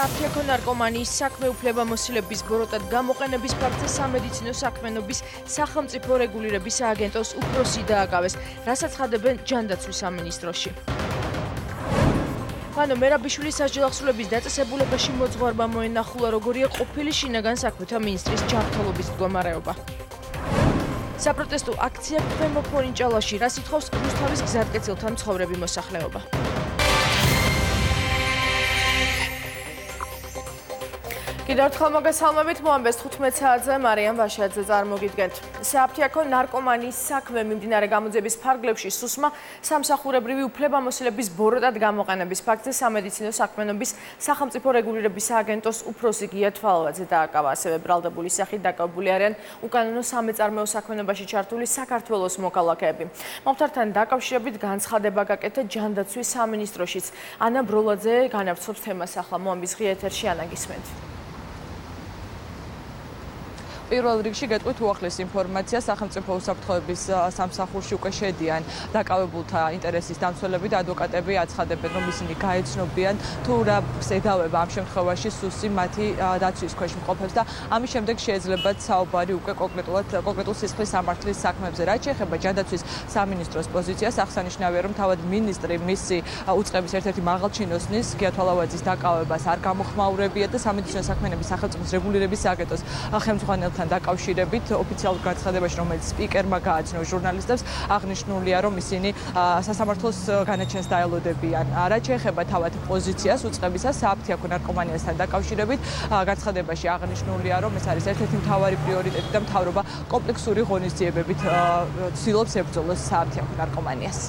საათთიაქო ნარკომანიის საქმე უფლებამოსილების ბოროტად გამოყენების ფაქტზე სამედიცინო საქმიანობის სახელმწიფო რეგულირების სააგენტოს უფროსი დააკავეს, რასაც აცხადებენ ჯანდაცვის სამინისტროში. ვანო მერაბიშვილი სასჯელაღსრულების დაწესებულებაში მოძღვარმა მოინახულა, როგორია ყოფილი შინაგან საქმეთა მინისტრის ჯანმრთელობის მდგომარეობა. საპროტესტო აქცია ქვემო ფორინჭალაში, რას ითხოვს რუსთავის გზატკეცილთა მცხოვრები მოსახლეობა. კიდევ ერთხელ მოგესალმებით, მოამბეს 15 საათზე მარიამ ვაშაძე წარმოგიდგენთ. საათთიაქო ნარკომანიის საქმე მიმდინარე გამოძიების ფარგლებში სუსმა სამსახურებრივი უფლებამოსილების ბოროტად გამოყენების ფაქტზე სამედიცინო საქმიანობის სახელმწიფო რეგულირების სააგენტოს უფროსი გიათვალავაძე დააკავა. ასევე ბრალდებული სახით დაკავებული არიან უკანონო სამეწარმეო საქმიანობაში ჩართული საქართველოს მოქალაქეები. მომხდართან დაკავშირებით განცხადება გაკეთა ჯანდაცვის სამინისტროშიც. ანა ბროლაძე განავრცობს თემას ახლა მოამბის ღია ეთერში. ანა, გისმენთ. პირველ რიგში გეტყვით უახლეს ინფორმაცია სახელმწიფო უსაფრთხოების სამსახურში უკვე შედიან დაკავებულთა ინტერესის დამცველები და ადვოკატები აცხადებენ, რომ ისინი გაეცნობიან თუ რა ზედავება ამ შემთხვევაში სუსი მათი დაცვის ქვეშ მყოფებს და ამის შემდეგ შეეძლებათ საუბარი უკვე კონკრეტულ სისხლის სამართლის საქმეებზე. რაც შეეხება ჯანდაცვის სამინისტროს პოზიციას, აღსანიშნავია, რომ თავად მინისტრი მისი უწყების ერთ-ერთი მაღალჩინოსნის გიათვალავაძის დაკავებას არ გამოხმაურებია და სამედიცინო საქმიანობის სახელმწიფოს რეგულირების სააგენტოს ხელმძღვანელთან დაკავშირებით ოფიციალურ განცხადებაში, რომელიც სპიკერმა გააცნო ჟურნალისტებს, აღნიშნულია, რომ ისინი სასამართლოს განაჩენს დაელოდებიან. რაც შეეხება თავად პოზიციას უწყებისას სააფთიაქო ნარკომანიასთან დაკავშირებით, განცხადებაში აღნიშნულია, რომ ეს არის ერთ-ერთი მთავარი პრიორიტეტი და მთავრობა კომპლექსური ღონისძიებებით ცდილობს ებრძოლოს სააფთიაქო ნარკომანიას.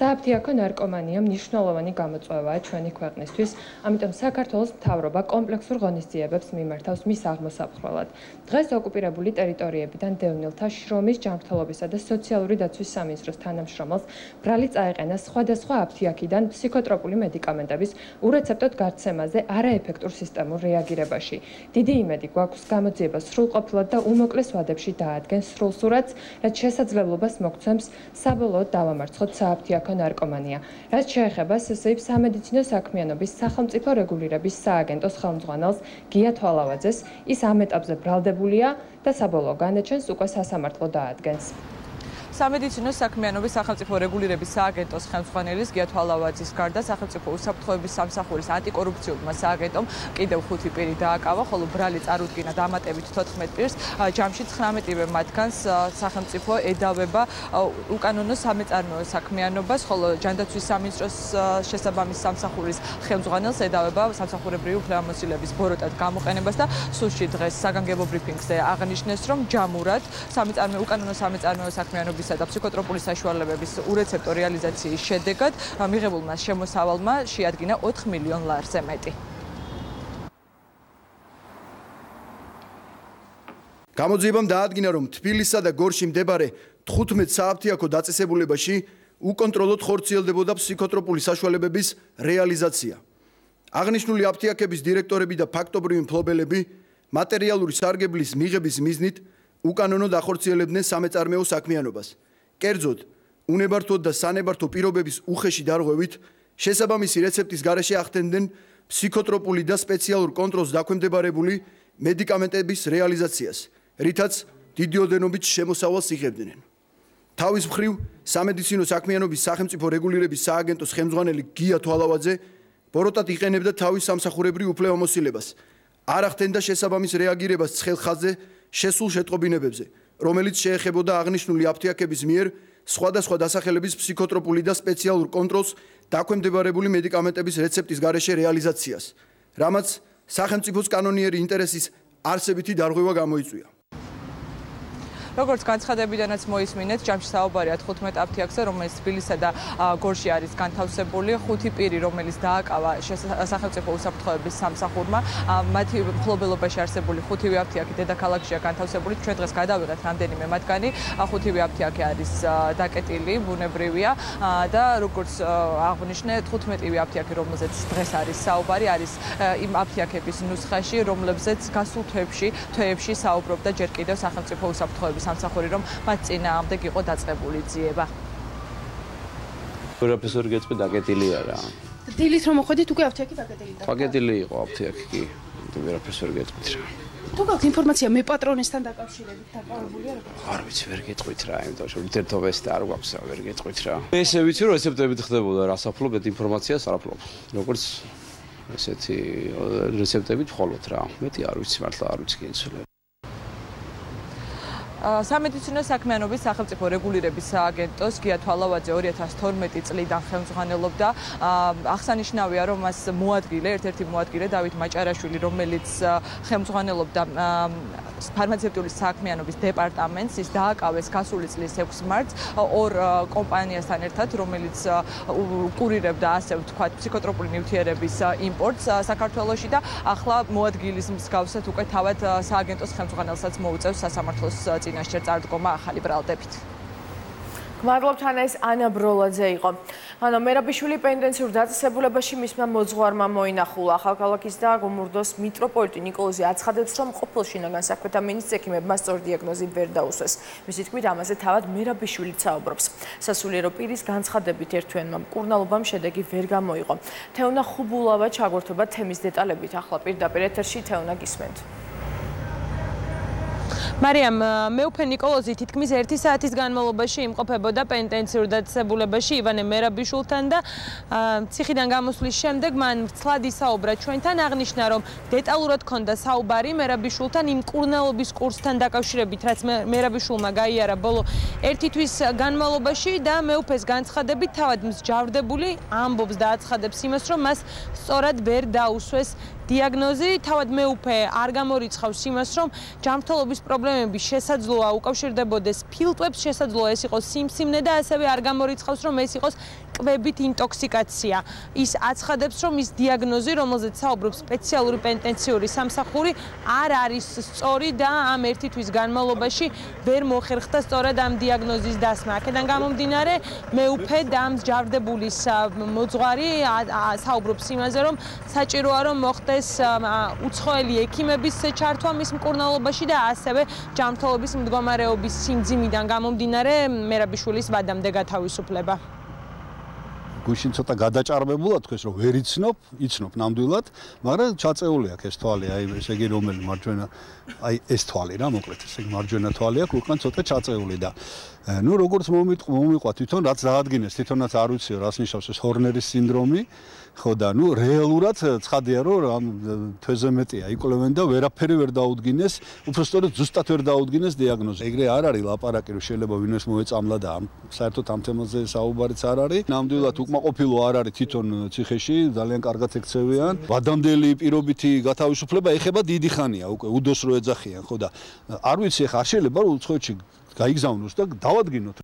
საათთიაქო ნარკომანია მნიშვნელოვანი გამოწვევაა ჩვენი ქვეყნისთვის, ამიტომ საქართველოს მთავრობა კომპლექსურ ღონისძიებებს მიმართავს მის აღმოსაფხვრელად. დღეს ოკუპირებული ტერიტორიებიდან დევნილთა შრომის, ჯანმრთელობისა და სოციალური დაცვის სამინისტროს თანამშრომელს ბრალი წაეყენა სხვადასხვა აფთიაქიდან ფსიქოტროპული მედიკამენტების ურეცეპტოდ გარცემაზე არაეფექტურ სისტემურ რეაგირებაში. დიდი იმედი გვაქვს გამოძიება სრულყოფილად და უმოკლეს ვადებში დაადგენს სრულსურათს, რაც შესაძლებლობას მოგცემს საბოლოოდ დავამარცხოთ საათთიაქო ნარკომანია. რაც შეეხება SSI-ს სამედიცინო საქმიანობის სახელმწიფო რეგულირების სააგენტოს ხელმძღვანელს გიათვალავაძეს, ის ამ ეტაპზე ბრალდებულია და საბოლოო განაჩენს უკვე სასამართლო დაადგენს. სამედიცინო საქმიანობის სახელმწიფო რეგულირების სააგენტოს ხელმძღვანელის გიათვალავაძის გარდა სახელმწიფო უსაფრთხოების სამსახურის ანტიკორუფციულმა სააგენტომ კიდევ 5 პირი დააკავა, ხოლო ბრალი წარუდგინა დამატებით 14 პირს. ჯამში 19-ვე მათგანს სახელმწიფო ედავება უკანონო სამეწარმეო საქმიანობას, ხოლო ჯანდაცვის სამინისტროს შესაბამის სამსახურის ხელმძღვანელს ედავება სამსახურებრივი უფლებამოსილების ბოროტად გამოყენებას და სუსში დღეს საგანგებო ბრიფინგზე აღნიშნეს, რომ ჯამურად უკანონო სამეწარმეო საქმიანობის და ფსიქოტროპული საშუალებების ურეცეპტო რეალიზაციის შედეგად მიღებულმა შემოსავალმა შეადგინა 4 მილიონ ლარზე მეტი. გამოძიებამ დაადგინა, რომ თბილისსა და გორში მდებარე 15 საათთიაქო დაწესებულებაში უკონტროლოდ ხორციელდებოდა ფსიქოტროპული საშუალებების რეალიზაცია. აღნიშნული აფთიაქების დირექტორები და ფაქტობრივი მფლობელები მატერიალური სარგებლის მიღების მიზნით უკანონოდ ახორციელებდნენ სამეწარმეო საქმიანობას. კერძოდ, უნებართვოდ და სანებართვო პირობების უხეში დარღვევით შესაბამისი რეცეპტის გარეშე ახდენდნენ ფსიქოტროპული და სპეციალურ კონტროლს დაქვემდებარებული მედიკამენტების რეალიზაციას, რითაც დიდი ოდენობით შემოსავალს იღებდნენ. თავის მხრივ, სამედიცინო საქმიანობის სახელმწიფო რეგულირების სააგენტოს ხელმძღვანელი გიათვალავაძე ბოროტად იყენებდა თავის სამსახურებრივ უფლებამოსილებას, არ ახდენდა შესაბამის რეაგირებას ცხელ ხაზზე შესულ შეტყობინებებზე, რომელიც შეეხებოდა აღნიშნული აფთიაქების მიერ სხვადასხვა დასახელების ფსიქოტროპული და სპეციალურ კონტროლს დაქვემდებარებული მედიკამენტების რეცეპტის გარეშე რეალიზაციას, რამაც სახელმწიფოს კანონიერი ინტერესის არსებითი დარღვევა გამოიწვია. როგორც განცხადებიდანაც მოისმინეთ, ჯამში საუბარია 15 აფთიაქზე, რომელიც თბილისსა და გორში არის განთავსებული, 5 პირი, რომელიც დააკავა სახელმწიფო უსაფრთხოების სამსახურმა, მათი მფლობელობაში არსებული 5-ვე აფთიაქი დედაქალაქშია განთავსებული. ჩვენ დღეს გადავიღეთ რამდენიმე მათგანი, 5-ვე აფთიაქი არის დაკეტილი, ბუნებრივია და როგორც აღნიშნე, 15-ვე აფთიაქი, რომელზეც დღეს არის საუბარი, არის იმ აფთიაქების ნუსხაში, რომლებზეც გასულ თვეებში საუბრობდა ჯერ კიდევ სახელმწიფო უსაფრთხოების სამსახური, რომ მათ წინააღმდეგ იყო დაწყებული ძიება. პროფესორი გეწყვი დაკეტილი არა. დილით რომ მოხვედით უკვე აფთიაქი დაგედილი. დაგედილი იყო აფთიაქი კი. ვერაფერს ვერ გეტყვით რა. თუ გაქვთ ინფორმაცია მე პატრონესთან დაკავშირებით დაკავებულია როგორ? არ ვიცი ვერ გეტყვით რა, იმიტომ რომ ურთიერთობებს და არ გვაქვს რა, ვერ გეტყვით რა. მე ესე ვიცი რომ რეცეპტებით ხდებოდა რა საფლობეთ ინფორმაციას არ აფლობ. როგორც ესეთი რეცეპტებით მხოლოდ რა. მეტი არ ვიცი მართლა არ ვიცი კინცვლები. სამედიცინო საქმიანობის სახელმწიფო რეგულირების სააგენტოს გია თვალავაძე 2012 წლიდან ხელმძღვანელობდა. აღსანიშნავია, რომ მას ერთ-ერთი მოადგილე დავით მაჭარაშვილი, რომელიც ხელმძღვანელობდა ფარმაცევტული საქმიანობის დეპარტამენტს, ის დააკავეს გასული წლის 6 მარტს ორ კომპანიასთან ერთად, რომელიც კურირებდა ასე ვთქვათ ფსიქოტროპული ნივთიერების იმპორტს საქართველოში და ახლა მოადგილის მსგავსად უკვე თავად სააგენტოს ხელმძღვანელსაც მოუწევს სასამართლოს წინაშე წარდგომა ახალი ბრალდებით. გმადლობთ ანა, ეს ანა ბროლაძე იყო. ანუ მერაბიშვილი პენდენციურ დაწესებულებაში მისმა მოძღვარმა მოინახულა. ახალქალაქის და გომურდოს მიტროპოლიტი ნიკოლოზი აცხადებს, რომ ყოფილ შინაგან საქმეთა მინისტრს ექიმებმა სწორი დიაგნოზი ვერ დაუსვეს. მისი თქმით, ამაზე თავად მერაბიშვილი საუბრობს. სასულიერო პირის განცხადებით ერთვიანმა მკურნალობამ შედეგი ვერ გამოიღო. თეუნა ხუბულავა ჩაგვერთობა თემის დეტალებით. ახლა პირდაპირ ეთერში თეუნა გისმენთ. მარიამ, მეუფე ნიკოლოზი თითქმის 1 საათის განმავლობაში იმყოფებოდა პენტენციურ დაწესებულებაში ივანე მერაბიშვილთან და ციხიდან გამოსვლის შემდეგ მან მცლად ისაუბრა ჩვენთან, აღნიშნა, რომ დეტალურად ჰქონდა საუბარი მერაბიშვილთან იმ მკურნალობის კურსთან დაკავშირებით, რაც მერაბიშვილმა გაიარა ბოლო 1 თვის განმავლობაში და მეუფეს განცხადებით თავად მსჯავრდებული ამბობს და აცხადებს იმას, რომ მას სწორად ვერ დაუსვეს დიაგნოზი. თავად მეუფე არ გამორიცხავს იმას, რომ ჯანმრთელობის პრობლემები შესაძლოა უკავშირდებოდეს ფილტვებს, შესაძლოა ეს იყოს სიმსივნე და ასევე არ გამორიცხავს, რომ ეს იყოს კვებით ინტოქსიკაცია. ის აცხადებს, რომ ის დიაგნოზი, რომელზეც საუბრობს სპეციალური პენტენციური სამსახური, არ არის სწორი და ამ 1 თვის განმავლობაში ვერ მოხერხდა სწორად ამ დიაგნოზის დასმა. აქედან გამომდინარე, მეუფე და მსჯავრდებულის მოძღვარი საუბრობს იმაზე, რომ საჭიროა რომ მოხდეს უცხოელი ექიმების ჩართვა მის მკურნალობაში და ასევე ჯანმრთელობის მდგომარეობის სიმძიმიდან გამომდინარე მერაბიშვილის ვადამდე გათავისუფლება. გუშინ ცოტა გადაჭარბებულა თქვეს რომ ვერ იცნობ ნამდვილად, მაგრამ ჩაწეული აქვს ეს თვალი, აი ესე იგი რომელი მარჯვენა, აი ეს თვალი რა მოკლედ, ესე იგი მარჯვენა თვალი აქვს, უკან ცოტა ჩაწეული და ნუ როგორც მომიყვა თვითონ რაც დაადგინეს, თვითონაც არ ვიცი რას ნიშნავს ეს ჰორნერის სინდრომი, ხო და ნუ რეალურად ცხადია რომ ამ თვეზე მეტია იკვლევენ და ვერაფერი ვერ დაუდგინეს, უბრალოდ ზუსტად ვერ დაუდგინეს დიაგნოზი. ეგრე არ არის ლაპარაკი რომ შეიძლება ვინმეს მოეწამლა და საერთოდ ამ თემაზე საუბარიც არ არის. ნამდვილად უკმაყოფილო არ არის თვითონ ციხეში, ძალიან კარგად ექცევიან. ვადამდელი პირობითი გათავისუფლება ეხება დიდი ხანია უკვე უდოს რო ეძახიან, ხო და არ ვიცი ხა არ შეიძლება რომ უცხოეთში გაიგზავნოს და დავადგინოთ.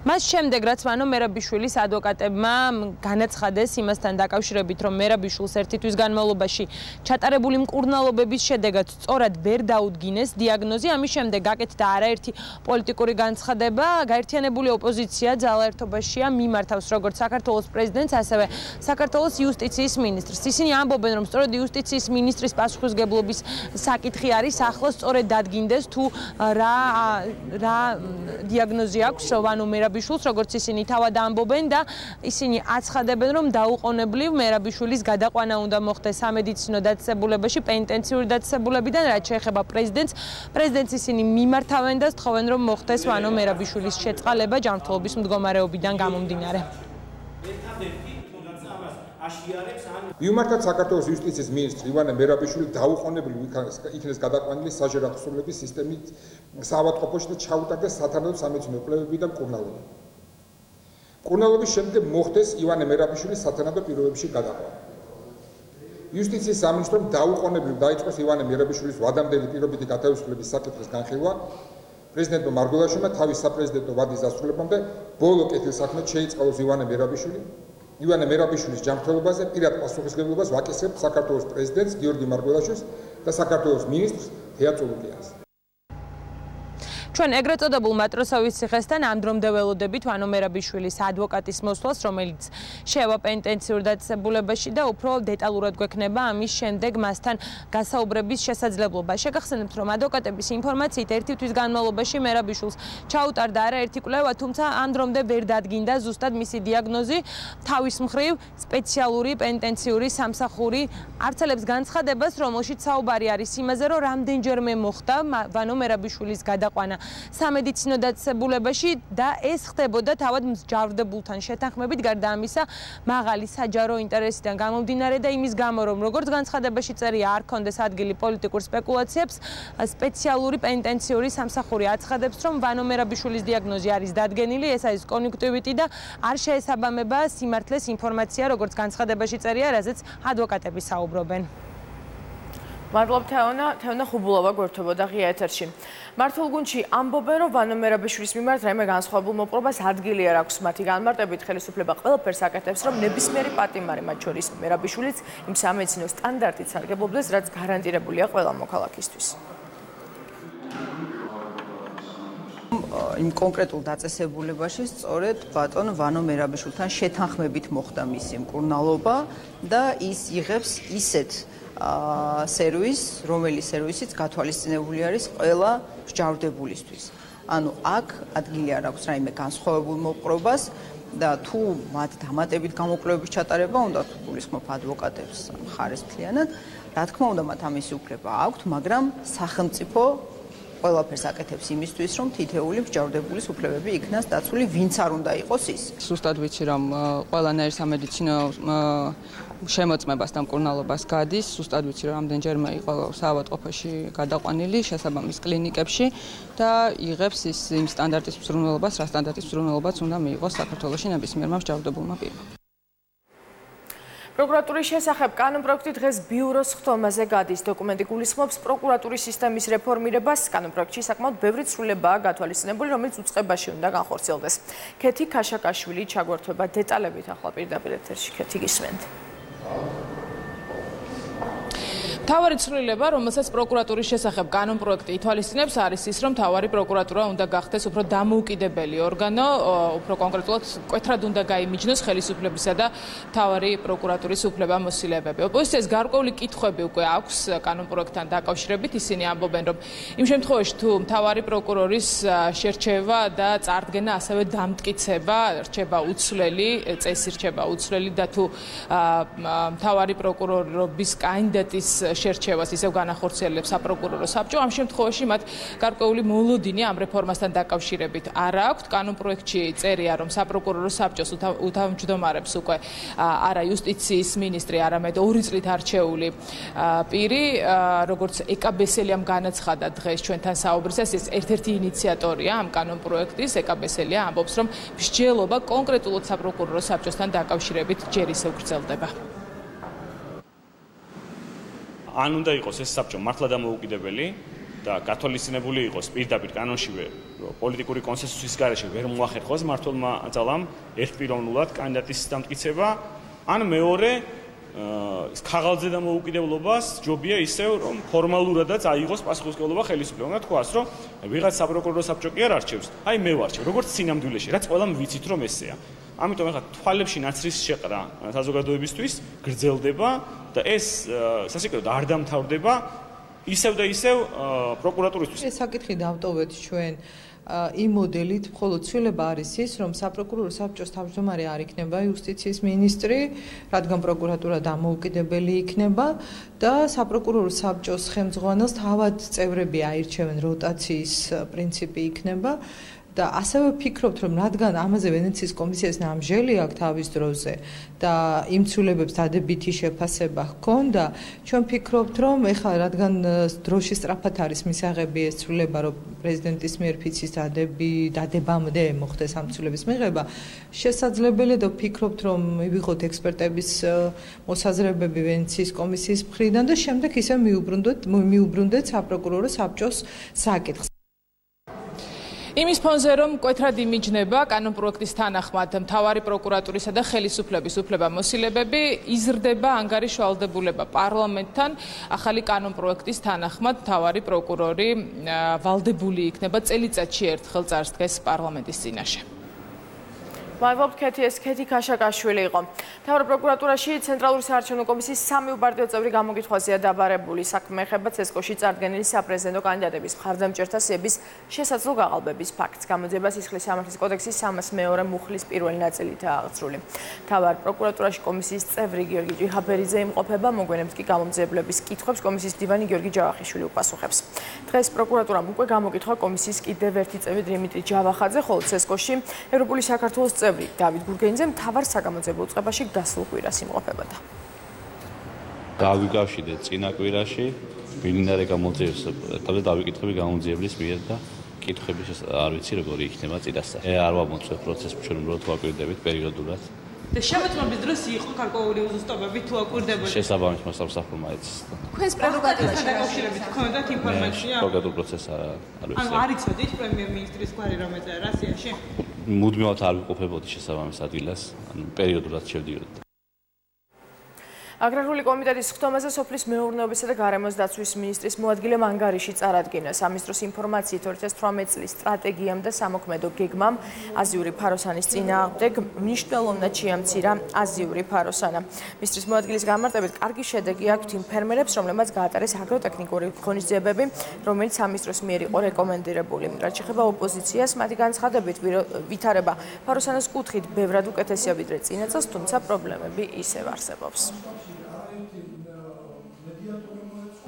მას შემდეგ რაც ვანო მერაბიშვილის ადვოკატებმა განაცხადეს იმასთან დაკავშირებით, რომ მერაბიშვილს 1 თვის განმავლობაში ჩატარებული მკურნალობების შედეგად სწორად ვერ დაუდგინეს დიაგნოზი, ამის შემდეგ გაკეთდა არაერთი პოლიტიკური განცხადება, გაერთიანებული ოპოზიცია ძალაერთობაშია მიმართავს როგორც საქართველოს პრეზიდენტს, ასევე საქართველოს იუსტიციის მინისტრს. ისინი ამბობენ, რომ სწორედ იუსტიციის მინისტრის პასუხისმგებლობის საკითხი არის ახლა სწორედ დადგინდეს თუ რა დიაგნოზი აქვს ვანო მერაბიშვილს, როგორც ისინი თავად ამბობენ და ისინი აცხადებენ, რომ დაუყოვნებლივ მერაბიშვილის გადაყვანა უნდა მოხდეს სამედიცინო დაწესებულებაში პენტენციური დაწესებულებიდან, რაც შეეხება პრეზიდენტს ისინი მიმართავენ და სთხოვენ, რომ მოხდეს ვანო მერაბიშვილის შეწყალება ჯანმრთელობის მდგომარეობიდან გამომდინარე. ვიმართოთ საქართველოს იუსტიციის მინისტრი ივანე მერაბიშვილი დაუყოვნებლივ იქნეს გადაყვანილი სასჯელაღსრულების სისტემით საავადმყოფოში და ჩაუტარდეს სათანადო სამედიცინო კვლევები და მკურნალობა. მკურნალობის შემდეგ მოხდეს ივანე მერაბიშვილის სათანადო პირობებში გადაყვანა. იუსტიციის სამინისტრომ დაუყოვნებლივ დაიწყოს ივანე მერაბიშვილის ვადამდელი პირობითი გათავისუფლების საკითხის განხილვა. პრეზიდენტმა მარგველაშვილმა თავის საპრეზიდენტო ვადის დასრულებამდე ბოლო კეთილსაქმედ შეიწყალოს ივანე მერაბიშვილის ჯანმრთელობაზე პირად პასუხისმგებლობას ვაკისრებთ საქართველოს პრეზიდენტს გიორგი მარგველაშვილს და საქართველოს მინისტრს თეა წულუკიანს. ჩვენ ეგრეთ წოდებულ მატროსოვის ციხესთან ამ დრომდე ველოდებით ვანო მერაბიშვილის ადვოკატის მოსვლას, რომელიც შევა პენტენციურ დაწესებულებაში და უფრო დეტალურად გვექნება ამის შემდეგ მასთან გასაუბრების შესაძლებლობა. შეგახსენებთ, რომ ადვოკატების ინფორმაციით ერთი თვის განმავლობაში მერაბიშვილს ჩაუტარდა არაერთი კვლევა, თუმცა ამ დრომდე ვერ დადგინდა ზუსტად მისი დიაგნოზი. თავის მხრივ სპეციალური პენტენციური სამსახური არცელებს განცხადებას, რომელშიც საუბარი არის იმაზე, რომ რამდენჯერმე მოხდა ვანო მერაბიშვილის გადაყვანა სამედიცინო დაწესებულებაში და ეს ხდებოდა თავად მსჯავრდებულთან შეთანხმებით, გარდა ამისა მაღალი საჯარო ინტერესიდან გამომდინარე და იმის გამო, რომ როგორც განცხადებაში წერია, არ ქონდეს ადგილი პოლიტიკურ სპეკულაციებს, სპეციალური პენტენციური სამსახური აცხადებს, რომ ვანო მერაბიშვილის დიაგნოზი არის დადგენილი, ეს არის კონიუნქტივიტი და არ შეესაბამება სიმართლეს ინფორმაცია, როგორც განცხადებაში წერია, რაზეც ადვოკატები საუბრობენ. მადლობ თეონა ხუბულოვა გვერდებოდა ღია ეთერში. მართულ გუნდში ამბობენ, რომ ვანო მერაბიშვილის მიმართ რაიმე განსხვავებულ მოპყრობას ადგილი არ აქვს. მათი განმარტებით ხელისუფლება ყველაფერს აკეთებს, რომ ნებისმიერი პატიმარი, მათ შორის მერაბიშვილიც, იმ სამედიცინო სტანდარტით სარგებლობდეს, რაც გარანტირებულია ყველა მოქალაქისთვის. იმ კონკრეტულ დაწესებულებაში სწორედ ბატონ ვანო მერაბიშვილთან შეთანხმებით მოხდა მისი მკურნალობა და ის იღებს ისეთ სერვისს, რომელიც სერვისიც გათვალისწინებული არის ყველა მსჯავრდებულისთვის. ანუ აქ ადგილი არ აქვს რაიმე განსხვავებულ მოპყრობას და თუ მათ დამატებით გამოკვლევების ჩატარება უნდა თუ გულისხმობ ადვოკატებს მხარეს მთლიანად, რა თქმა უნდა მათ ამისი უფლება აქვთ, მაგრამ სახელმწიფო ყველაფერს აკეთებს იმისთვის, რომ თითეული მსჯავრდებულის უფლებები იქნას დაცული, ვინც არ უნდა იყოს ის. Ზუსტად ვიცი, რომ ყველანაირ სამედიცინო შემოწმებას და მკურნალობას გადის, ზუსტად ვიცი, რომ ამდენჯერმე იყო საავადმყოფოში გადაყვანილი შესაბამის კლინიკებში და იღებს იმ სტანდარტის მსურველობას, რა სტანდარტის მსურველობაც უნდა მიიღოს საქართველოში ნებისმიერმა მსჯავრდებულმა პირმა. პროკურატურის შესახებ კანონპროექტი დღეს ბიუროს ხდომაზე გადის. დოკუმენტი გულისხმობს პროკურატურის სისტემის რეფორმირებას. კანონპროექტში საკმაოდ ბევრი ცვლილებაა გათვალისწინებული, რომელიც უწყებაში უნდა განხორციელდეს. ქეთი ქაშაკაშვილი ჩაგვერთვება დეტალებით ახლა პირდაპირ ეთერში. ქეთი გისმენთ. თავარი ცვლილება, რომელსაც პროკურატურის შესახებ კანონპროექტი ითვალისწინებს, არის ის, რომ თავარი პროკურატურა უნდა გახდეს უფრო დამოუკიდებელი ორგანო, უფრო კონკრეტულად მკვეთრად უნდა გაიმიჯნოს ხელისუფლებისა და თავარი პროკურატურის უფლებამოსილებები. ოპოზიციას გარკვეული კითხვები უკვე აქვს კანონპროექტთან დაკავშირებით, ისინი ამბობენ, რომ იმ შემთხვევაში თუ თავარი პროკურორის შერჩევა და წარდგენა ასევე დამტკიცება რჩება უცვლელი, წესი რჩება უცვლელი და თუ თავარი პროკურორობის კანდიდატის შერჩევას ისევ განახორციელებს საპროკურორო საბჭო, ამ შემთხვევაში მათ გარკვეული მოლოდინი ამ რეფორმასთან დაკავშირებით არ აქვთ. კანონპროექტში წერია, რომ საპროკურორო საბჭოს უთავმჯდომარებს უკვე არა იუსტიციის მინისტრი, არამედ 2 წლით არჩეული პირი, როგორც ეკაბესელიამ განაცხადა დღეს ჩვენთან საუბრისას, ეს ერთ-ერთი ინიციატორია ამ კანონპროექტის. ეკაბესელია ამბობს, რომ მსჯელობა კონკრეტულად საპროკურორო საბჭოსთან დაკავშირებით ჯერ ისევ გრძელდება. ან უნდა იყოს ეს საბჭო მართლა დამოუკიდებელი და გათვალისწინებული იყოს პირდაპირ კანონშივე პოლიტიკური კონსენსუსის გარეშე ვერ მოახერხოს მმართველმა ძალამ ერთპიროვნულად კანდიდატის დამტკიცება, ან მეორე ქაღალდზე დამოუკიდებლობას ჯობია ისევ, რომ ფორმალურადაც აიღოს პასუხისმგებლობა ხელისუფლებამ და თქვას, რომ ვიღაც საპროკურორო საბჭო კი არ არჩევს, აი მე ვარჩევ, როგორც წინამძღოლში, რაც ყველამ ვიცით, რომ ესეა. ამიტომ ახლა თვალებში ნაცრის შეყრა საზოგადოებისთვის გრძელდება და ეს სასიკეთოდ არ დამთავრდება ისევ და ისევ პროკურატურისთვის. ეს საკითხი დავტოვეთ ჩვენ იმ მოდელით, მხოლოდ ცვლილება არის ის, რომ საპროკურორო საბჭოს თავმჯდომარე არ იქნება იუსტიციის მინისტრი, რადგან პროკურატურა დამოუკიდებელი იქნება და საპროკურორო საბჭოს ხელმძღვანელს თავად წევრები აირჩევენ, როტაციის პრინციპი იქნება. და ასევე ვფიქრობთ, რომ რადგან ამაზე ვენეციის კომისიას ნამჟელი აქვს თავის დროზე და იმ ცვლილებებს დადებითი შეფასება ჰქონდა, ჩვენ ვფიქრობთ, რომ ეხლა რადგან დროში სწრაფად არის მისაღები ეს ცვლილება, რომ პრეზიდენტის მიერ ფიცის დადებამდე მოხდეს ამ ცვლილების მიღება, შესაძლებელია და ვფიქრობთ, რომ მივიღოთ ექსპერტების მოსაზრებები ვენეციის კომისიის მხრიდან და შემდეგ ისე მიუბრუნდეთ საპროკურორო საბჭოს საკითხს. იმის ფონზე რომ მკვეთრად იმიჯნება კანონპროექტის თანახმად მთავარი პროკურატურისა და ხელისუფლების უფლებამოსილებები იზრდება ანგარიშ ვალდებულება პარლამენტთან ახალი კანონპროექტის თანახმად მთავარი პროკურორი ვალდებული იქნება წელიწადში ერთხელ წარსდგეს პარლამენტის წინაშე. Ვაიბობთ ქეთის ქეთი ქაშაკაშვილი იყო. მთავარ პროკურატურაში ცენტრალური საარჩევნო კომისიის 3 უპარტიო წევრი გამოკითხვაზეა დაბარებული. საქმე ეხება ცესკოში წარდგენილი საპრეზიდენტო კანდიდატების მხარდამჭერთა სიების შესაძლო გაყალბების ფაქტს. გამოძიება სისხლის სამართლის კოდექსის 302 მუხლის პირველი ნაწილითაა აღძრული. მთავარ პროკურატურაში კომისიის წევრი გიორგი ჯიჰაბერიძე იმყოფება, მოგვიანებით კი გამომძიებლების კითხვებს კომისიის მდივანი გიორგი ჯავახიშვილი უპასუხებს. დღეს პროკურატურამ უკვე გამოკითხა კომისიის კიდევ ერთი წევრი დიმიტრი ჯავახაძე, ხოლო ცესკოში ევროპული საქართველოს წევრი დავით გურგენიძე მთავარ საგამოძიებო უწყებაში გასულ კვირას იმყოფებოდა. გავიკავშირდეთ წინა კვირაში, მინინარე გამოძიების ეტაპზე დავიკითხები გამოძიებლის მიერ და კითხვების არ ვიცი როგორი იქნება წინასწარ. არ ვამოწევ პროცესს, ჩვენ უბრალოდ ვაკვირდებით პერიოდულად. და შემოწმების დროს იყო გარკვეული უზუსტობები თუ აკვირდებოდა? შესაბამის მოსამსახურმა ეცეს. თქვენს პრეროგატივასთან დაკავშირებით გქონდათ ინფორმაცია? პროკურატურ პროცესს არ ვიცი. ანუ არ იცოდით პრემიერ-მინისტრის გვარი რომ ეწერა რასიაში? მუდმივად არ ვიყოფებოდი შესაბამის ადგილას, ანუ პერიოდულად შევდიოდი. აგრარული კომიტეტის ხდომაზე სოფლის მეურნეობისა და გარემოს დაცვის მინისტრის მოადგილემ ანგარიში წარადგინა. სამინისტროს ინფორმაციით 2018 წლის სტრატეგიამ და სამოქმედო გეგმამ აზიური ფაროსანის წინააღმდეგ მნიშვნელოვნად შეამცირა აზიური ფაროსანა. მინისტრის მოადგილის გამარტებით კარგი შედეგი აქვთ იმ ფერმერებს, რომლებმაც გაატარეს აგროტექნიკური ღონისძიებები, რომელიც სამინისტროს მიერ იყო რეკომენდირებული. რაც შეეხება ოპოზიციას, მათი განცხადებით ვითარება ფაროსანას კუთხით ბევრად უკეთესია ვიდრე წინა წელს, თუმცა პრობლემები ისევ არსებობს.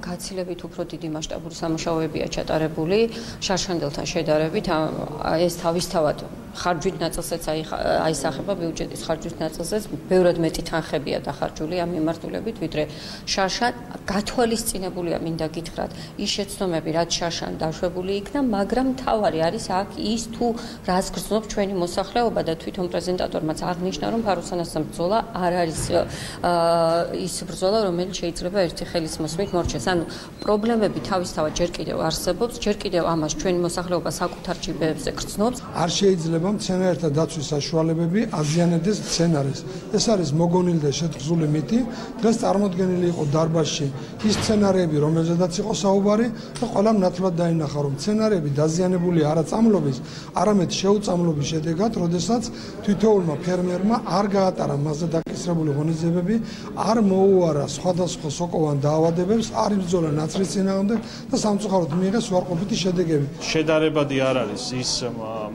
გაცილებით უფრო დიდი მასშტაბური სამუშაოებია ჩატარებული შარშანდელთან შედარებით. ეს თავისთავად ხარჯვით ნაწილსაც აისახება ბიუჯეტის ხარჯვით ნაწილსაც ბევრად მეტი თანხებია დახარჯული ამ მიმართულებით, ვიდრე შარშან გათვალისწინებულია მინდა გითხრათ ის შეცდომები, რაც შარშან დაშვებული იქნა, მაგრამ მთავარი არის აქ ის თუ რას გრძნობს ჩვენი მოსახლეობა და თვითონ პრეზენტატორმაც აღნიშნა, რომ ფაროსანასთან ბრძოლა არ არის ის ბრძოლა, რომელიც შეიძლება ერთი ხელის მოსმით მორჩეს. ანუ პრობლემები თავისთავად ჯერ კიდევ არსებობს, ჯერ კიდევ ამას ჩვენი მოსახლეობა საკუთარ ჯიბეებზე გრძნობს. არ შეიძლება მცენარეთა დაცვის საშუალებები აზიანებდეს მცენარეს. ეს არის მოგონილი და შეთხზული მითი. დღეს წარმოდგენილი იყო დარბაზში ის მცენარეები, რომელზედაც იყო საუბარი და ყველამ ნათლად დაინახა, რომ მცენარეები დაზიანებული არა წამლობის, არამედ შეუწამლობის შედეგად, როდესაც თითოეულმა ფერმერმა არ გაატარა მასზე დაკისრებული ღონისძიებები, არ მოუარა სხვადასხვა სოკოვან დაავადებებს, არ იბრძოლა ნაცრის წინააღმდეგ და სამწუხაროდ მიიღეს უარყოფითი შედეგები. შედარებადი არ არის ის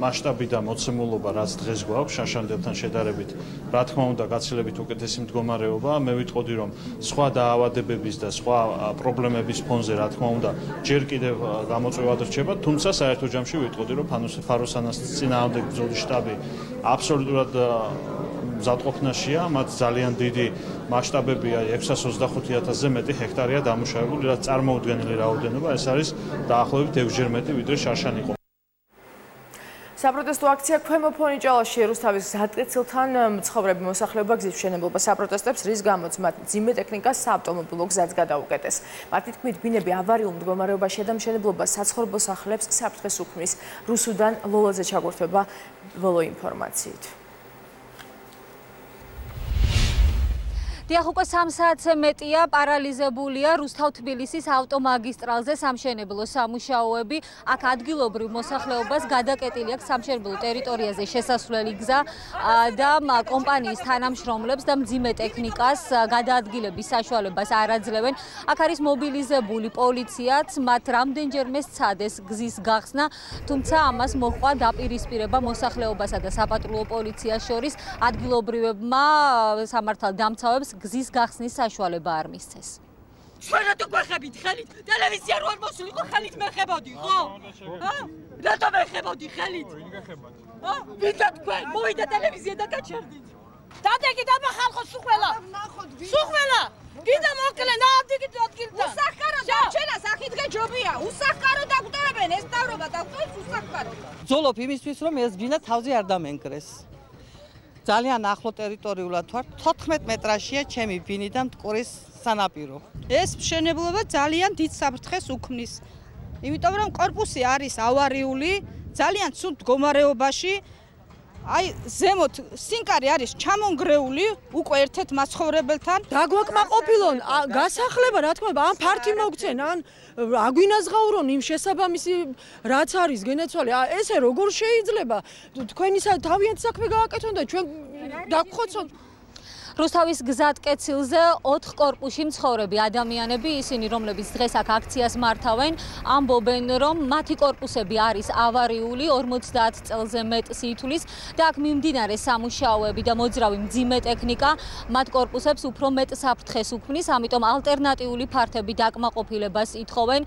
მასშტაბი და მოცემულობა, რაც დღეს გვაქვს შარშანდელთან შედარებით. რა თქმა უნდა, გაცილებით უკეთესი მდგომარეობა. მე ვიტყოდი, რომ სხვა დაავადებების და სხვა პრობლემების ფონზე, რა თქმა უნდა, ჯერ კიდევ გამოწვევად რჩება, თუმცა საერთო ჯამში ვიტყოდი, რომ ფაროსანას წინააღმდეგ ბრძოლის შტაბი აბსოლუტურად მზადყოფნაშია, მათ ძალიან დიდი მასშტაბებია 625,000-ზე მეტი ჰექტარია დამუშავებული, რაც წარმოუდგენელი რაოდენობა, ეს არის დაახლოებით 6-ჯერ მეტი ვიდრე შარშან იყო. საპროტესტო აქცია ქვემო ფონიჭალაში ერუსთავის გზატკეცილთან მცხოვრები მოსახლეობა გზის მშენებლობა საპროტესტებს, რის გამოც მათ მძიმე ტექნიკას საავტომობილო გზაც გადაუკეტეს. მათი თქმით, ბინები ავარიულ მდგომარეობაშია და მშენებლობა საცხოვრებელ სახლებს საფრთხეს უქმნის. რუსუდან ლოლოძე ჩაგურთვება ბოლო ინფორმაციით. დიახ, უკვე 3 საათზე მეტია პარალიზებულია რუსთავ-თბილისის ავტომაგისტრალზე სამშენებლო სამუშაოები. აქ ადგილობრივ მოსახლეობას გადაკეტილი აქვს სამშენებლო ტერიტორიაზე შესასვლელი გზა და კომპანიის თანამშრომლებს და მძიმე ტექნიკას გადაადგილების საშუალებას არ აძლევენ. აქ არის მობილიზებული პოლიციაც, მათ რამდენჯერმე სცადეს გზის გახსნა, თუმცა ამას მოჰყვა დაპირისპირება მოსახლეობასა და საპატრულო პოლიციას შორის. ადგილობრივებმა სამართალდამცავებს გზის გახსნის საშუალება არ მისცეს. ჩვენად გვეხებით ხელით, ტელევიზია რო არ მოსულიყო ხელით მეხებოდი, ხო? რატო მეხებოდი ხელით? ვიდა თქვენ, მოვიდა ტელევიზია და გაჩერდით. დადეგით აბა ხალხო სუხველა. სუხველა. გიდა მოკლენ, აადგით ადგილდა. უსახკარო დაჩენას ახით გეჯობია. უსახკარო დაგვტოვებენ, ეს დავრობა დაგვწევს უსახკარო. ბრძოლობ იმისთვის, რომ ეს ბინა თავზე არ დამენკრეს. ძალიან ახლო ტერიტორიულად ვარ, 14 მეტრაშია ჩემი ბინი და მტკვრის სანაპირო. ეს მშენებლობა ძალიან დიდ საფრთხეს უქმნის. იმიტომ რომ კორპუსი არის ავარიული ძალიან ცუდ მდგომარეობაში. აი ზემოთ სინკარი არის ჩამონგრეული უკვე ერთ-ერთ მაცხოვრებელთან. დაგვაკმაყოფილონ გასახლება, რა თქმა უნდა, ან ფართი მოგცენ, ან აგვინაზღაურონ იმ შესაბამისი რაც არის გენაცვალე. ესე როგორ შეიძლება თქვენი თავიანთ საქმე გააკეთონ და ჩვენ დაგხოცოთ. რუსთავის გზატკეცილზე 4 კორპუსში მცხოვრები ადამიანები, ისინი რომლებიც დღეს აქ აქციას მართავენ, ამბობენ, რომ მათი კორპუსები არის ავარიული 50 წელზე მეტ სიითulis და აქ მიმდინარე სამუშაოები და მოძრავი მძიმე ტექნიკა მათ კორპუსებს უფრო მეტ საფრთხეს უქმნის, ამიტომ ალტერნატიული ფართები დაკმაყოფილებას ითხოვენ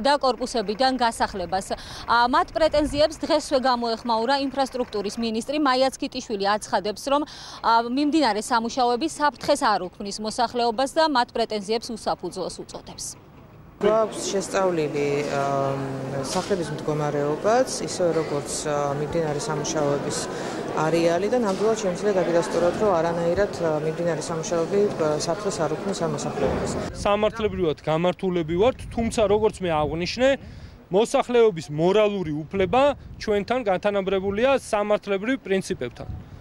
და კორპუსებიდან გასახლებას. მათ პრეტენზიებს დღესვე გამოეხმაურა ინფრასტრუქტურის მინისტრი მაიაცკიტიშვილი აცხადებს, რომ მიმდინარე სამუშაოები საფრთხეს არ უქმნის მოსახლეობას და მათ პრეტენზიებს უსაფუძვლოს უწოდებს. გვაქვს შესწავლილი სახლების მდგომარეობაც, ისე როგორც მიმდინარე სამუშაოების არეალი და ნამდვილად შემიძლია დაგიდასტუროთ, რომ არანაირად მიმდინარე სამუშაოები საფრთხეს არ უქმნის ამ მოსახლეობას. სამართლებრივად გამართულები ვართ, თუმცა როგორც მე აღვნიშნე, მოსახლეობის მორალური უფლება ჩვენთან გათანაბრებულია სამართლებრივ პრინციპებთან.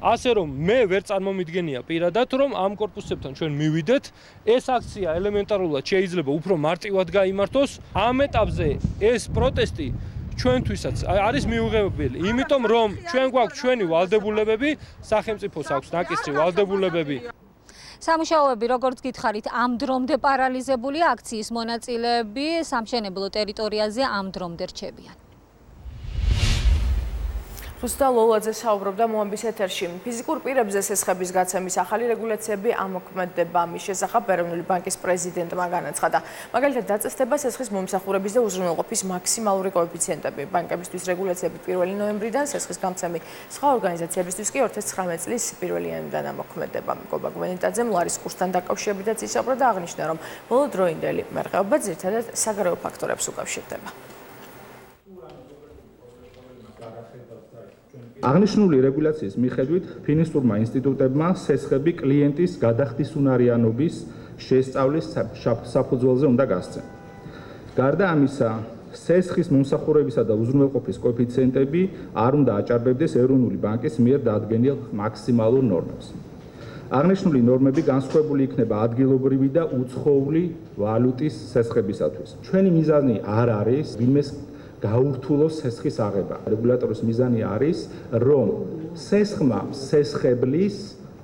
ასე რომ მე ვერ წარმომიდგენია პირადად რომ ამ კორპუსებთან ჩვენ მივიდეთ ეს აქცია ელემენტარულად შეიძლება უფრო მარტივად გაიმართოს ამ ეტაპზე ეს პროტესტი ჩვენთვისაც არის მიუღებელი იმიტომ რომ ჩვენ გვაქვს ჩვენი ვალდებულებები სახელმწიფოს აქვს ნაკისრი ვალდებულებები სამუშაოები როგორც გითხარით ამ დრომდე პარალიზებული აქციის მონაწილეები სამშენებლო ტერიტორიაზე ამ დრომდე რჩებიან რუსთა ლოლაძე საუბრობდა მოამბის ეთერში. ფიზიკურ პირებზე სესხების გაცემის ახალი რეგულაციები ამოქმედება ამის შესახებ ეროვნული ბანკის პრეზიდენტმა განაცხადა. მაგალითად, დაწესდება სესხის მომსახურების და უზრუნველყოფის მაქსიმალური კოეფიციენტები. ბანკებისთვის რეგულაციები 1 ნოემბრიდან, სესხის გამცემი სხვა ორგანიზაციებისთვის კი 2019 წლის 1 იანვრიდან ამოქმედება. მიკობა გვენიტაძე მლარის კურსთან დაკავშირებითაც ისაუბრა და აღნიშნა, რომ ბოლო დროინდელი მერყეობა ძირითადად საგარეო ფაქტორებს უკავშირდება. აღნიშნული რეგულაციის მიხედვით ფინანსურმა ინსტიტუტებმა სესხები კლიენტის გადახდისუნარიანობის შესწავლის საფუძველზე უნდა გასცენ. გარდა ამისა, სესხის მომსახურებისა და უზრუნველყოფის კოეფიციენტები არ უნდა აჭარბებდეს ეროვნული ბანკის მიერ დადგენილ მაქსიმალურ ნორმებს. აღნიშნული ნორმები განსხვავებული იქნება ადგილობრივი და უცხოური ვალუტის სესხებისათვის. ჩვენი მიზანი არ არის ვინმეს გაურთულოს სესხის აღება. რეგულატორის მიზანი არის, რომ სესხმა სესხებლის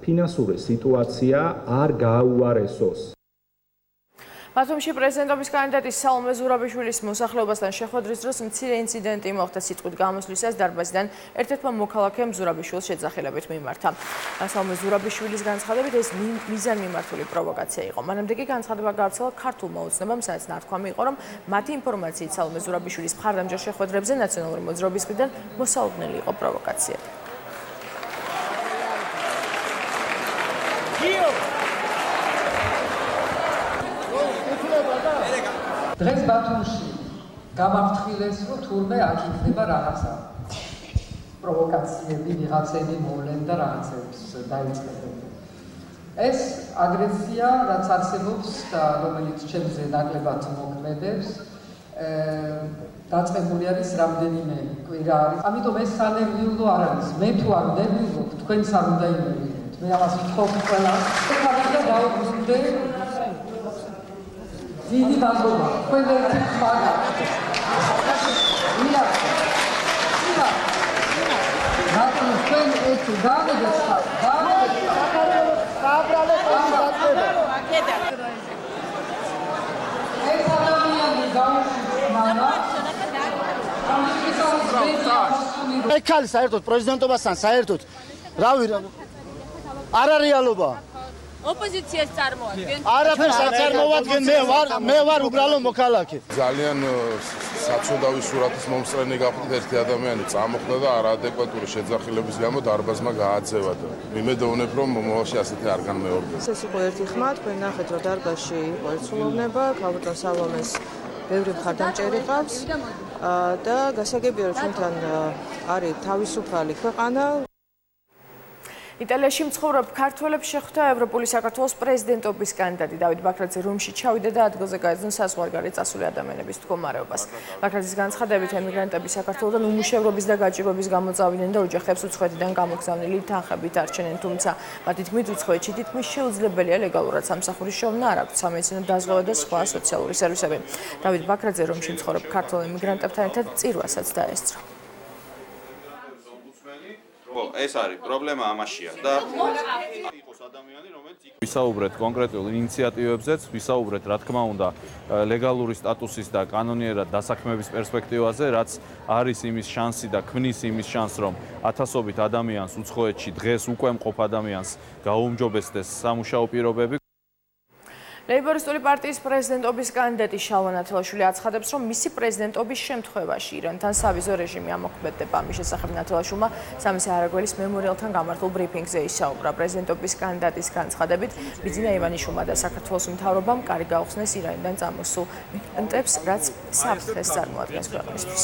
ფინანსური სიტუაცია არ გააუარესოს. ბათუმში პრეზიდენტობის კანდიდატი სალომე ზურაბიშვილის მოსახლეობასთან შეხვედრის დროს მცირე ინციდენტი მოხდა სიტყვით გამოსვლისას დარბაზიდან ერთ-ერთმა მოქალაქემ ზურაბიშვილს შეძახილებით მიმართა. სალომე ზურაბიშვილის განცხადებით ეს მიზანმიმართული პროვოკაცია იყო. მანამდე კი განცხადება გავრცელა ქართულმა ოცნებამ, სადაც ნათქვამი იყო, რომ მათი ინფორმაციით სალომე ზურაბიშვილის მხარდამჭერ შეხვედრებზე ნაციონალური მოძრაობის მხრიდან მოსალოდნელი იყო პროვოკაცია. დღეს ბათუმში გამაფრთხილეს, რომ თურმე აქ იქნება რაღაცა პროვოკაციები, ვიღაცები მოვლენ და რაღაცებს დაიწყებენ. ეს აგრესია, რაც არსებობს და რომელიც ჩემზე ნაკლებად მოქმედებს, დაწყებული არის რამდენიმე კვირა არის. ამიტომ ეს სანერვიულო არ არის. მე თუ არ ნერვიულობ, თქვენც არ უნდა ინერვიულოთ. მე ამას ვთხოვ ყველას. და დაუბრუნდე დიდი ბაზრობა, თქვენ ერთი ხმარა. რატომ თქვენ ეს გამედეთ ხარ? ეს ადამიანი გამოსულა. ეკალი საერთოდ პრეზიდენტობასთან საერთოდ რავი არ არის რეალობა. ოპოზიციას წარმოადგენ. არაფერს არ წარმოადგენ, მე ვარ უბრალო მოქალაქე. ძალიან საცუდავი სურათის მომსწრენი გახდით ერთი ადამიანი წამოხდა და არაადეკვატური შეძახილების გამო დარბაზმა გააძევა და მიმედოვნებ რომ მომავალში ასეთი არ განმეორდეს. ეს იყო ერთი ხმა, თქვენ ნახეთ რომ დარბაზში იყო ერთსულოვნება, ქალბატონ სალომეს ბევრი მხარდამჭერი ყავს და გასაგებია რომ ჩვენთან არის თავისუფალი ქვეყანა. იტალიაში მცხოვრებ ქართველებს შეხვდა ევროპული საქართველოს პრეზიდენტობის კანდიდატი დავით ბაქრაძე რომში ჩავიდა და ადგილზე გაეძნა საზღვარგარეთ წასული ადამიანების მდგომარეობას. ბაქრაძის განცხადებით ემიგრანტები საქართველოდან უმუშევრობის და გაჭირვების გამო წავიდნენ და ოჯახებს უცხოეთიდან გამოგზავნილი თანხებით არჩენენ, თუმცა მათი თქმით უცხოეთში თითქმის შეუძლებელია ლეგალურად სამსახურის შოვნა, არ აქვს სამედიცინო დაზღვევა და სხვა სოციალური სერვისები. დავით ბაქრაძე რომში მცხოვრებ ქართველ ემიგრანტებთან ერთად წირვასაც დაესწრო. ეს არის პრობლემა ამაშია და ვისაუბრეთ კონკრეტულ ინიციატივებზეც, ვისაუბრეთ რა თქმა უნდა ლეგალური სტატუსის და კანონიერად დასაქმების პერსპექტივაზე, რაც არის იმის შანსი და ქმნის იმის შანსს, რომ ათასობით ადამიანს უცხოეთში დღეს უკვე მყოფ ადამიანს გაუმჯობესდეს სამუშაო პირობები. ლეიბორისტული პარტიის პრეზიდენტობის კანდიდატი შალვა ნათელაშვილი აცხადებს, რომ მისი პრეზიდენტობის შემთხვევაში ირანთან სავიზო რეჟიმი ამოქმედება. მის შესახებ ნათელაშვილმა სამი საარაგველის მემორიალთან გამართულ ბრიფინგზე ისაუბრა. პრეზიდენტობის კანდიდატის განცხადებით, ბიძინა ივანიშვილმა და საქართველოს მთავრობამ კარი გაუხსნეს ირანიდან წამოსულ მიგრანტებს, რაც საფრთხეს წარმოადგენს ქვეყნისთვის.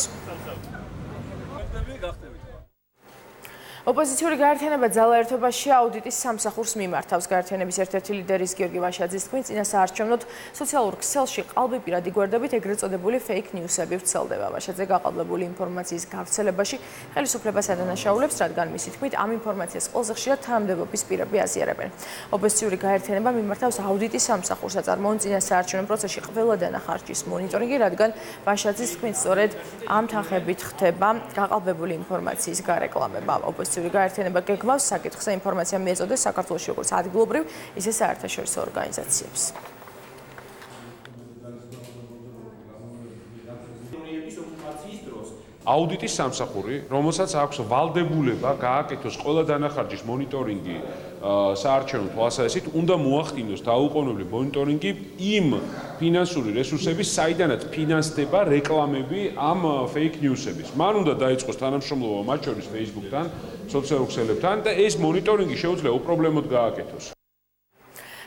ოპოზიციური გაერთიანება ძალაერთობაში აუდიტის სამსახურს მიმართავს. გაერთიანების ერთ-ერთი ლიდერის გიორგი ვაშაძის თქმით, წინასაარჩევნოდ სოციალურ ქსელში ყალბიპირადი გვერდებით ეგრეთ წოდებული ფეიქ ნიუსები ვრცელდება. ვაშაძე გაყალბებული ინფორმაციის გავრცელებაში ხელისუფლებას ადანაშაულებს, რადგან მისი თქმით, ამ ინფორმაციას ყველაზე ხშირად თანამდებობის პირები აზიარებენ. ოპოზიციური გაერთიანება მიმართავს აუდიტის სამსახურს, აწარმოონ წინასაარჩევნო პროცესში ყველა დანახარჯის მონიტორინგი, რადგან ვაშაძის თქმით, სწორედ ამ თანხებით ხდება გაყალბებული ინფორმაციის გარეკლამება. გაერთიანება გეგმავს საკითხზე ინფორმაცია მიეწოდეს საქართველოში როგორც ადგილობრივ, ისე საერთაშორისო ორგანიზაციებს. აუდიტის სამსახური, რომელსაც აქვს ვალდებულება გააკეთოს ყველა დანახარჯის მონიტორინგი საარჩევნო თვალსაზრისით, უნდა მოახდინოს დაუყოვნებლივ მონიტორინგი იმ ფინანსური რესურსების, საიდანაც ფინანსდება რეკლამები ამ ფეიქ ნიუსების. მან უნდა დაიწყოს თანამშრომლობა მათ შორის Facebook-თან, სოციალურ ქსელებთან და ეს მონიტორინგი შეუძლია უპრობლემოდ გააკეთოს.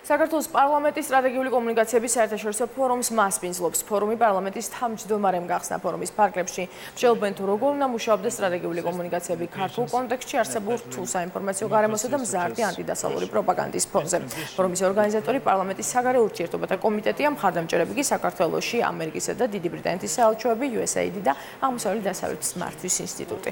საქართველოს პარლამენტის სტრატეგიული კომუნიკაციების საერთაშორისო ფორუმს მასპინძლობს. ფორუმი პარლამენტის თავმჯდომარემ გახსნა. ფორუმის ფარგლებში მსჯელობენ თუ როგორ უნდა მუშაობდეს სტრატეგიული კომუნიკაციები ქართულ კონტექსტში არსებულ რთულ საინფორმაციო გარემოსა და მზარდი ანტიდასავლური პროპაგანდის ფონზე. ფორუმის ორგანიზატორი პარლამენტის საგარეო ურთიერთობათა კომიტეტია, მხარდამჭერები კი საქართველოში, ამერიკისა და დიდი ბრიტანეთის საელჩოები, USAID და აღმოსავლეთ დასავლეთის მართვის ინსტიტუტი.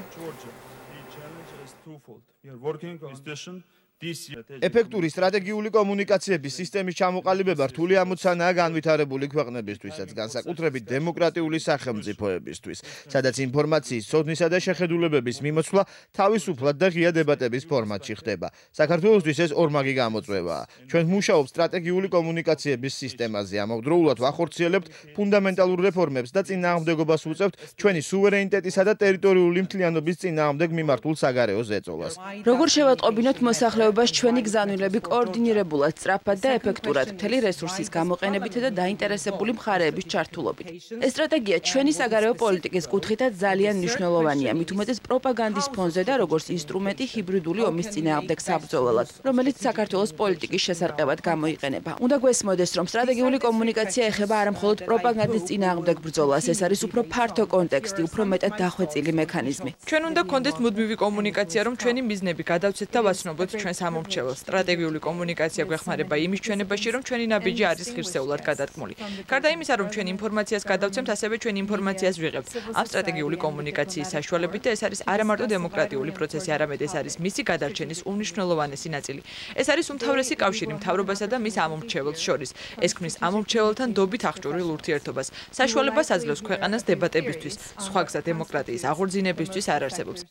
ეფექტური სტრატეგიული კომუნიკაციების სისტემის ჩამოყალიბება რთული ამოცანაა განვითარებული ქვეყნებისთვისაც, განსაკუთრებით დემოკრატიული სახელმწიფოებისთვის, სადაც ინფორმაციის ცოდნისა და შეხედულებების მიმოცვლა თავისუფლად და ღია დებატების ფორმატში ხდება. საქართველოსთვის ეს ორმაგი გამოწვევაა. ჩვენ მუშაობთ სტრატეგიული კომუნიკაციების სისტემაზე, ამავდროულად ვახორციელებთ ფუნდამენტალურ რეფორმებს და წინააღმდეგობას ვუწევთ ჩვენი სუვერენიტეტისა და ტერიტორიული მთლიანობის წინააღმდეგ მიმართულ საგარეო ზეწოლას. როგორ შევატყობინოთ მოსახლეობას ჩვენი გზავნილები კოორდინირებულად, სწრაფად და ეფექტურად, მთელი რესურსის გამოყენებით და დაინტერესებული მხარეების ჩართულობით. ეს სტრატეგია ჩვენი საგარეო პოლიტიკის კუთხითაც ძალიან მნიშვნელოვანია, მით უმეტეს პროპაგანდის ფონზე და როგორც ინსტრუმენტი ჰიბრიდული ომის წინააღმდეგ საბრძოლველად, რომელიც საქართველოს პოლიტიკის შესარყევად გამოიყენება. უნდა გვესმოდეს, რომ სტრატეგიული კომუნიკაცია ეხება არა მხოლოდ პროპაგანდის წინააღმდეგ ბრძოლას, ეს არის უფრო ფართო კონტექსტი, უფრო მეტად დახვეწილი მექანიზმი. ჩვენ უნდა გქონდეს მუდმივი კომუნიკაცია, რომ ჩვენი მიზნები გადავცეთ და ვაცნობოთ ჩვენს ამომრჩეველს. სტრატეგიული კომუნიკაცია გვეხმარება იმის ჩვენებაში, რომ ჩვენი ნაბიჯი არის ღირსეულად გადადგმული. გარდა იმისა, რომ ჩვენ ინფორმაციას გადავცემთ, ასევე ჩვენ ინფორმაციას ვიღებთ. ამ სტრატეგიული კომუნიკაციის საშუალებით და ეს არის არა მარტო დემოკრატიული პროცესი, არამედ ეს არის მისი გადარჩენის უმნიშვნელოვანესი ნაწილი. ეს არის უმთავრესი კავშირი მთავრობასა და მის ამომრჩეველს შორის. ეს ქმნის ამომრჩეველთან დობით აღჭურვილ ურთიერთობას. საშუალებას აძლევს ქვეყანას დებატებისთვის, სხვა გზა დემოკრატიის აღორძინებისთვის არ არსებობს.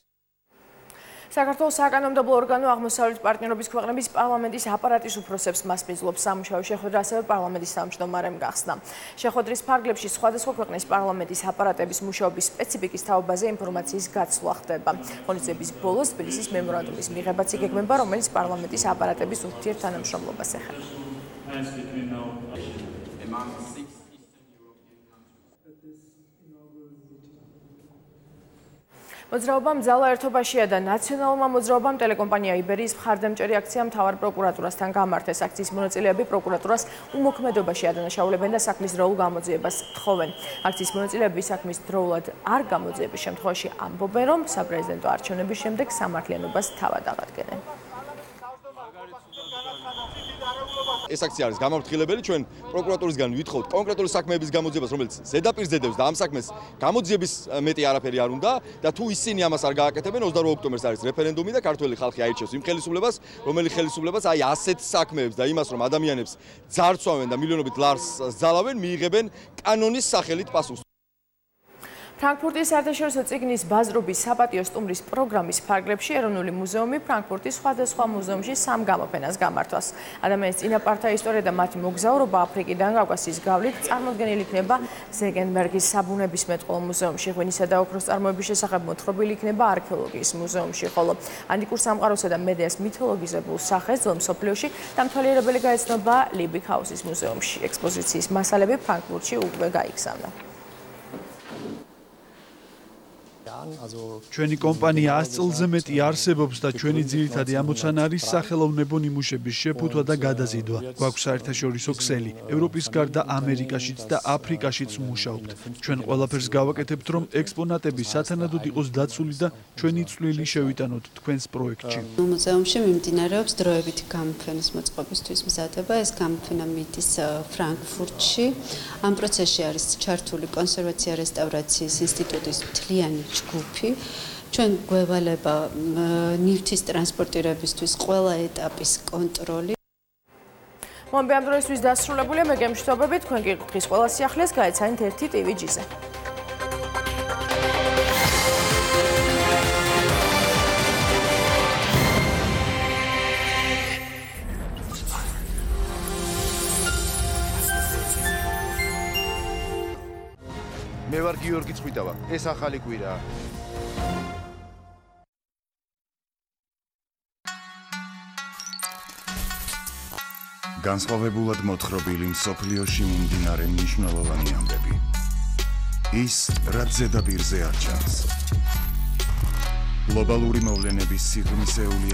საქართველოს საკანონმდებლო ორგანო აღმოსავლეთ პარტნიორობის ქვეყნების პარლამენტის აპარატის უფროსებს მასპინძლობს. სამუშაო შეხვედრა ასევე პარლამენტის თავმჯდომარემ გახსნა. შეხვედრის ფარგლებში სხვადასხვა ქვეყნის პარლამენტის აპარატების მუშაობის სპეციფიკის თაობაზე ინფორმაციის გაცვლა ხდება. ღონისძიების ბოლოს თბილისის მემორანდუმის მიღებაც იგეგმება, რომელიც პარლამენტის აპარატების ურთიერთთანამშრომლობას ეხება. მოძრაობამ ძალაერთობაშია და ნაციონალურმა მოძრაობამ ტელეკომპანია იბერიის მხარდამჭერი აქცია მთავარ პროკურატურასთან გამართეს. აქციის მონაწილეები პროკურატურას უმოქმედობაში ადანაშაულებენ და საქმის დროულ გამოძიებას თხოვენ. აქციის მონაწილეები საქმის დროულად არ გამოძიების შემთხვევაში ამბობენ, რომ საპრეზიდენტო არჩევნების შემდეგ სამართლიანობას თავად აღადგენენ. ეს აქცია არის გამამრთილებელი, ჩვენ პროკურატურისგან ვითხოვთ კონკრეტული საქმეების გამოძიებას, რომელიც ზედაპირზე დევს და ამ საქმეს გამოძიების მეტი არაფერი არ უნდა და თუ ისინი ამას არ გააკეთებენ, 28 ოქტომბერს არის რეფერენდუმი და ქართველი ხალხი აირჩევს იმ ხელისუფლებას, რომელიც ხელისუფლებას აი ასეთ საქმეებს და იმას, რომ ადამიანებს ძარცვავენ და მილიონობით ლარს ზალავენ, მიიღებენ კანონის სახელით პასუხს. ფრანკფურტის საერთაშორისო წიგნის ბაზრობის საპატიო სტუმრის პროგრამის ფარგლებში ეროვნული მუზეუმი ფრანკფურტის სხვადასხვა მუზეუმში სამ გამოფენას გამართვას. ადამიანის წინაპართა ისტორია და მათი მოგზაურობა აფრიკიდან კავკასიის გავლით წარმოდგენილი იქნება ზეგენბერგის საბუნებისმეტყველო მუზეუმში. ღვინისა და ოქროს წარმოების შესახებ მოთხრობილი იქნება არქეოლოგიის მუზეუმში, ხოლო ანტიკურ სამყაროსა და მედეას მითოლოგიზებულ სახეს ძველ მსოფლიოში დამთვალიერებელი გაეცნობა ლიბიქ ჰაუსის მუზეუმში. ექსპოზიციის მასალები ფრანკფურტში უკვე გაიგზავნა. ჩვენი კომპანია 100 წელზე მეტი არსებობს და ჩვენი ძირითადი ამოცანა არის სახელოვნებო ნიმუშების შეფუთვა და გადაზიდვა. გვაქვს საერთაშორისო ქსელი, ევროპის გარდა ამერიკაშიც და აფრიკაშიც ვმუშაობთ. ჩვენ ყველაფერს გავაკეთებთ, რომ ექსპონატები სათანადოდ იყოს დაცული და ჩვენი წვლილი შევიტანოთ თქვენს პროექტში. მუზეუმში მიმდინარეობს დროებითი გამოფენის მოწყობისთვის მზადება. ეს გამოფენა მიდის ფრანკფურტში. ამ პროცესში არის ჩართული კონსერვაცია რესტავრაციის ინსტიტუტის მთლიანი ჯგუფი. ჩვენ გვევალება ნივთის ტრანსპორტირებისთვის ყველა ეტაპის კონტროლი. მოამბე ამ დროისთვის დასრულებულია, მე გემშვიდობებით, თქვენ კი დღის ყველა სიახლეს გაეცანით 1 TV-ზე. მე ვარ გიორგი წვითავა, ეს ახალი კვირაა. განსხვავებულად მოთხრობილი მსოფლიოში მიმდინარე მნიშვნელოვანი ამბები. ის, რაც ზედაპირზე არ ჩანს. გლობალური მოვლენების სიღრმისეული